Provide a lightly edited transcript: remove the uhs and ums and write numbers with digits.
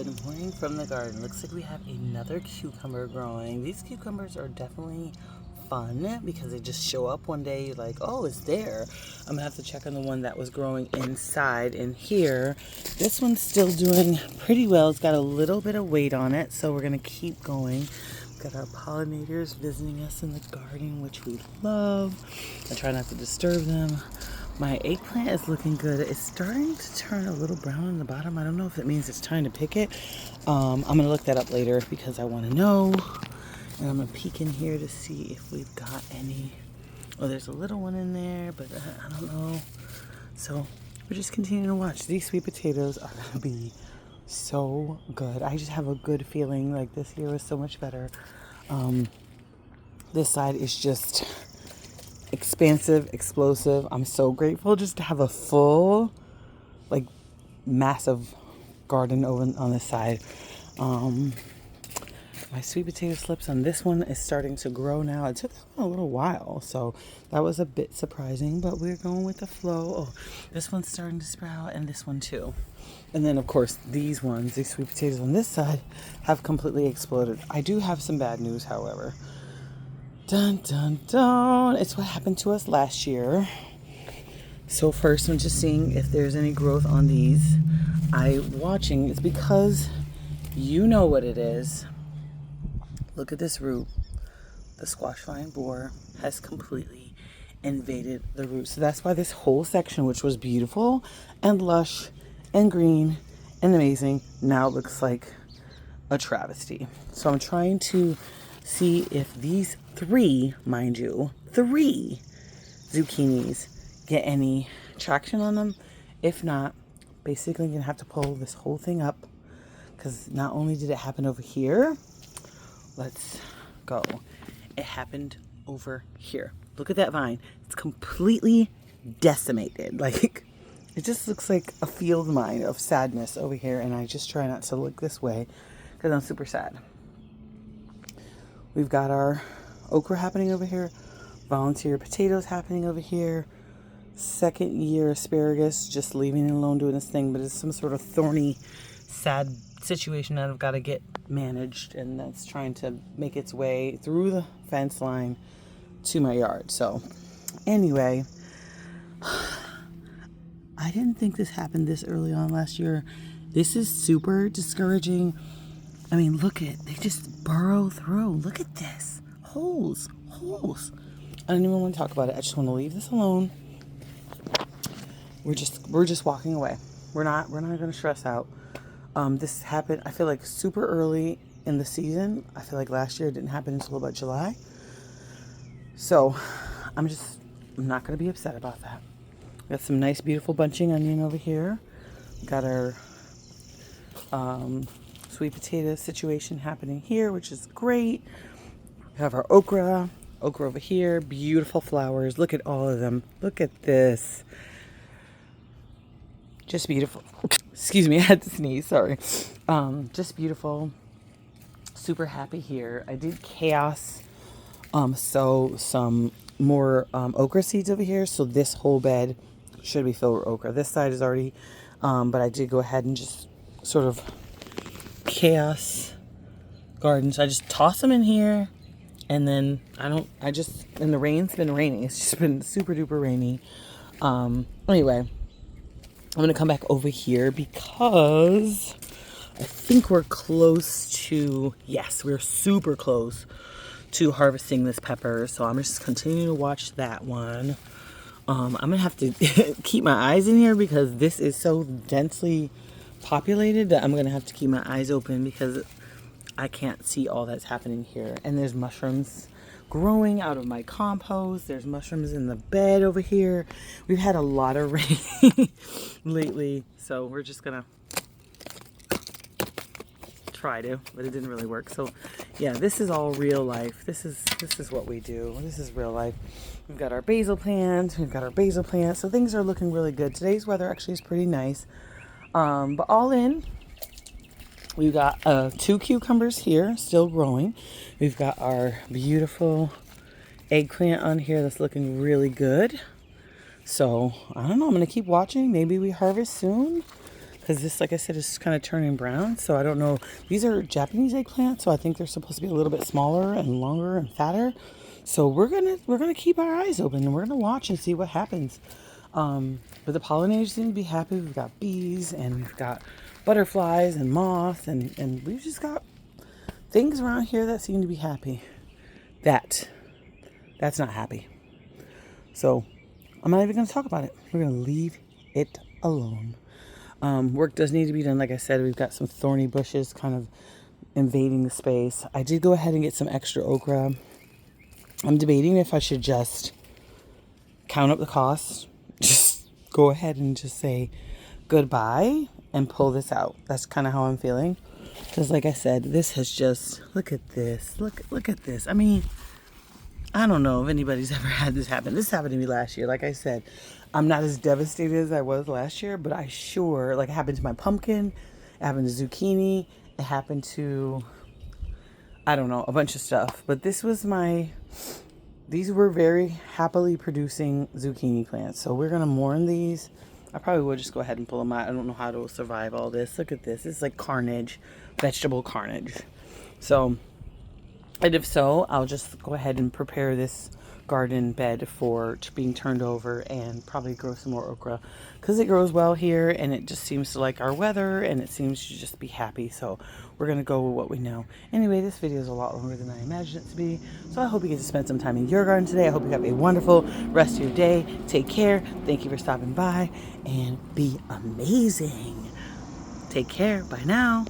Good morning from the garden. Looks like we have another cucumber growing. These cucumbers are definitely fun because they just show up one day, you're like, oh, it's there. I'm gonna have to check on the one that was growing inside in here. This one's still doing pretty well. It's got a little bit of weight on it, so we're gonna keep going. We've got our pollinators visiting us in the garden, which we love. I try not to disturb them. My eggplant is looking good. It's starting to turn a little brown on the bottom. I don't know if it means it's time to pick it. I'm gonna look that up later because I wanna know. And I'm gonna peek in here to see if we've got any. Oh, there's a little one in there, but I don't know. So we're just continuing to watch. These sweet potatoes are gonna be so good. I just have a good feeling like this year was so much better. This side is just expansive, explosive. I'm so grateful just to have a full, like, massive garden over on this side. My sweet potato slips on this one is starting to grow now. It took a little while, so that was a bit surprising, but we're going with the flow. Oh, this one's starting to sprout, and this one too. And then, of course, these ones, these sweet potatoes on this side, have completely exploded. I do have some bad news, however. Dun, dun, dun. It's what happened to us last year. So first, I'm just seeing if there's any growth on these. It's because you know what it is. Look at this root. The squash vine borer has completely invaded the root. So that's why this whole section, which was beautiful and lush and green and amazing, now looks like a travesty. So I'm trying to see if these three zucchinis get any traction on them. If not, basically you're gonna have to pull this whole thing up, because not only did it happen over here, let's go, it happened over here. Look at that vine. It's completely decimated. Like, it just looks like a field mine of sadness over here, and I just try not to look this way because I'm super sad. We've got our okra happening over here, volunteer potatoes happening over here, second year asparagus just leaving it alone doing its thing, but it's some sort of thorny, sad situation that I've got to get managed, and that's trying to make its way through the fence line to my yard. So anyway, I didn't think this happened this early on last year. This is super discouraging. I mean, look at, they just burrow through. Look at this. Holes. I don't even want to talk about it. I just want to leave this alone. We're just walking away. We're not going to stress out. This happened, I feel like, super early in the season. I feel like last year it didn't happen until about July. So I'm not going to be upset about that. Got some nice, beautiful bunching onion over here. Got our sweet potato situation happening here, which is great. We have our okra over here, beautiful flowers. Look at all of them. Look at this. Just beautiful. Excuse me, I had to sneeze, sorry. Just beautiful. Super happy here. I did chaos sow some more okra seeds over here, so this whole bed should be filled with okra. This side is already, but I did go ahead and just sort of chaos garden. So I just toss them in here, and then and the rain's been raining. It's just been super duper rainy. Anyway, I'm going to come back over here because I think we're close to, yes, we're super close to harvesting this pepper. So I'm just continuing to watch that one. I'm going to have to keep my eyes in here because this is so densely populated that I'm going to have to keep my eyes open because I can't see all that's happening here. And there's mushrooms growing out of my compost. There's mushrooms in the bed over here. We've had a lot of rain lately, so we're just gonna try to, but it didn't really work. So yeah, this is all real life. This is what we do. This is real life. We've got our basil plants. So things are looking really good. Today's weather actually is pretty nice. But all in, we've got 2 cucumbers here still growing. We've got our beautiful eggplant on here that's looking really good. So I don't know, I'm gonna keep watching. Maybe we harvest soon, because this, like I said, is kind of turning brown. So I don't know. These are Japanese eggplants, so I think they're supposed to be a little bit smaller and longer and fatter. So we're gonna keep our eyes open and we're gonna watch and see what happens. But the pollinators seem to be happy. We've got bees and we've got butterflies and moths and we've just got things around here that seem to be happy. That's not happy. So I'm not even going to talk about it. We're going to leave it alone. Work does need to be done. Like I said, we've got some thorny bushes kind of invading the space. I did go ahead and get some extra okra. I'm debating if I should just count up the costs, just go ahead and just say goodbye and pull this out. That's kind of how I'm feeling. Because like I said, this has just, look at this. Look at this. I mean, I don't know if anybody's ever had this happen. This happened to me last year. Like I said, I'm not as devastated as I was last year, but I sure, like it happened to my pumpkin, it happened to zucchini, it happened to, I don't know, a bunch of stuff. But this was these were very happily producing zucchini plants. So we're going to mourn these. I probably would just go ahead and pull them out. I don't know how to survive all this. Look at this. It's like carnage, vegetable carnage. So, and if so, I'll just go ahead and prepare this garden bed for being turned over and probably grow some more okra because it grows well here and it just seems to like our weather and it seems to just be happy. So we're going to go with what we know. Anyway, this video is a lot longer than I imagined it to be. So I hope you get to spend some time in your garden today. I hope you have a wonderful rest of your day. Take care. Thank you for stopping by and be amazing. Take care. Bye now.